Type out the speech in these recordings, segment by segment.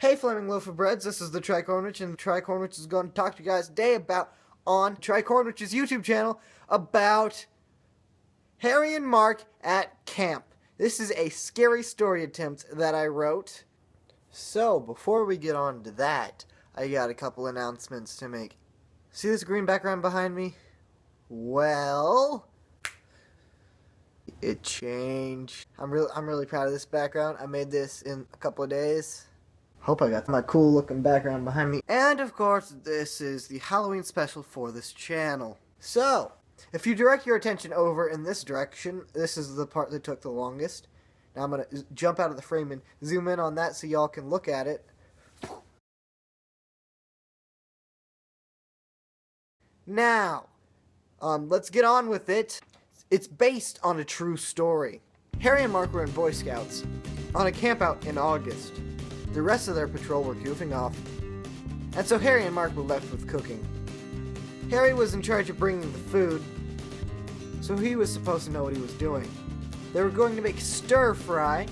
Hey Flaming Loaf of Breads, this is the Tricornwich, and the Tricornwich is going to talk to you guys today on Tricornwich's YouTube channel about Harry and Mark at camp. This is a scary story attempt that I wrote. So, before we get on to that, I got a couple announcements to make. See this green background behind me? Well, it changed. I'm really proud of this background. I made this in a couple of days. Hope I got my cool looking background behind me. And of course, this is the Halloween special for this channel. So, if you direct your attention over in this direction, this is the part that took the longest. Now I'm going to jump out of the frame and zoom in on that so y'all can look at it. Now, let's get on with it. It's based on a true story. Harry and Mark were in Boy Scouts on a campout in August. The rest of their patrol were goofing off, and so Harry and Mark were left with cooking. Harry was in charge of bringing the food, so he was supposed to know what he was doing. They were going to make stir fry,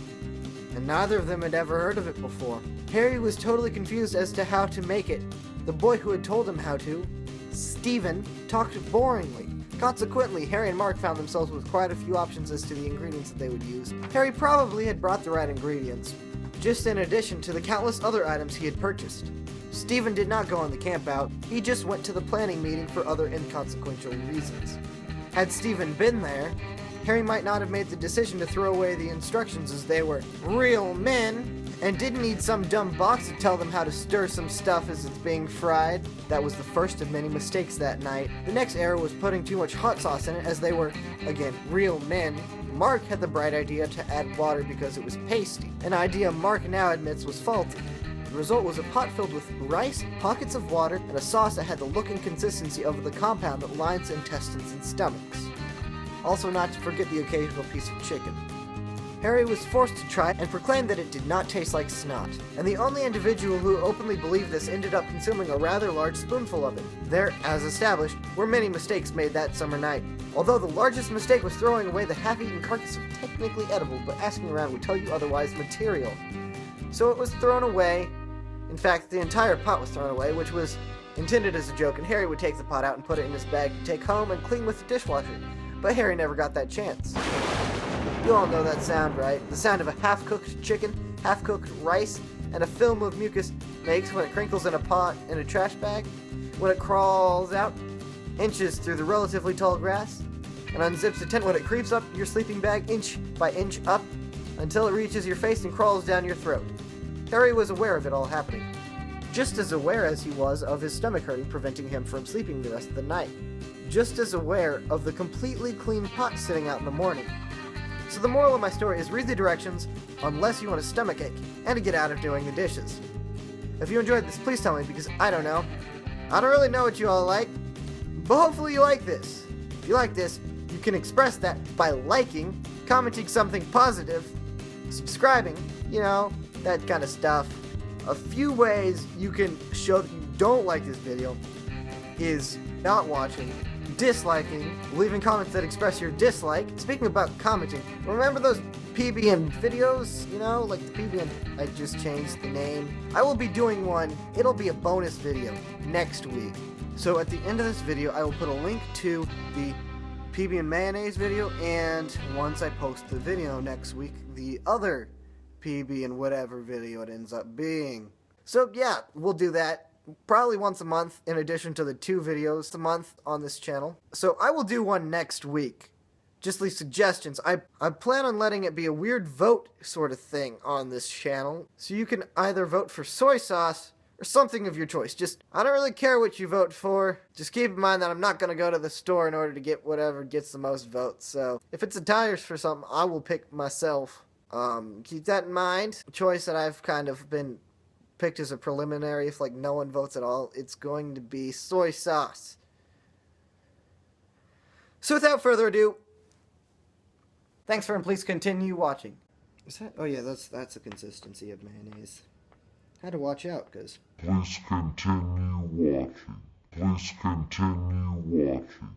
and neither of them had ever heard of it before. Harry was totally confused as to how to make it. The boy who had told him how to, Stephen, talked boringly. Consequently, Harry and Mark found themselves with quite a few options as to the ingredients that they would use. Harry probably had brought the right ingredients, just in addition to the countless other items he had purchased. Stephen did not go on the campout, he just went to the planning meeting for other inconsequential reasons. Had Stephen been there, Harry might not have made the decision to throw away the instructions as they were real men, and didn't need some dumb box to tell them how to stir some stuff as it's being fried. That was the first of many mistakes that night. The next error was putting too much hot sauce in it as they were, again, real men. Mark had the bright idea to add water because it was pasty, an idea Mark now admits was faulty. The result was a pot filled with rice, pockets of water, and a sauce that had the look and consistency of the compound that lines intestines and stomachs. Also not to forget the occasional piece of chicken. Harry was forced to try and proclaimed that it did not taste like snot, and the only individual who openly believed this ended up consuming a rather large spoonful of it. There, as established, were many mistakes made that summer night. Although the largest mistake was throwing away the half-eaten carcass of technically edible, but asking around would tell you otherwise material. So it was thrown away. In fact, the entire pot was thrown away, which was intended as a joke, and Harry would take the pot out and put it in his bag to take home and clean with the dishwasher. But Harry never got that chance. You all know that sound, right? The sound of a half-cooked chicken, half-cooked rice, and a film of mucus makes when it crinkles in a pot in a trash bag, when it crawls out inches through the relatively tall grass, and unzips a tent when it creeps up your sleeping bag inch by inch up until it reaches your face and crawls down your throat. Harry was aware of it all happening, just as aware as he was of his stomach hurting preventing him from sleeping the rest of the night, just as aware of the completely clean pot sitting out in the morning. So the moral of my story is read the directions unless you want a stomachache and to get out of doing the dishes. If you enjoyed this, please tell me because I don't know. I don't really know what you all like, but hopefully you like this. If you like this, you can express that by liking, commenting something positive, subscribing, you know, that kind of stuff. A few ways you can show that you don't like this video is not watching, disliking, leaving comments that express your dislike. Speaking about commenting, remember those PB&Mayo videos? You know, like the PB&Mayo, I just changed the name. I will be doing one, it'll be a bonus video next week. So at the end of this video, I will put a link to the PB and mayonnaise video, and once I post the video next week, the other PB and whatever video it ends up being. So yeah, we'll do that. Probably once a month, in addition to the 2 videos a month on this channel. So I will do one next week. Just leave suggestions. I plan on letting it be a weird vote sort of thing on this channel. So you can either vote for soy sauce or something of your choice. Just, I don't really care what you vote for. Just keep in mind that I'm not going to go to the store in order to get whatever gets the most votes. So if it's a tires for something, I will pick myself. Keep that in mind. A choice that I've kind of been picked as a preliminary if like no one votes at all. It's going to be soy sauce. So without further ado, thanks for and please continue watching. Is that? Oh yeah, that's the consistency of mayonnaise. Had to watch out because. Please continue watching. Please continue watching.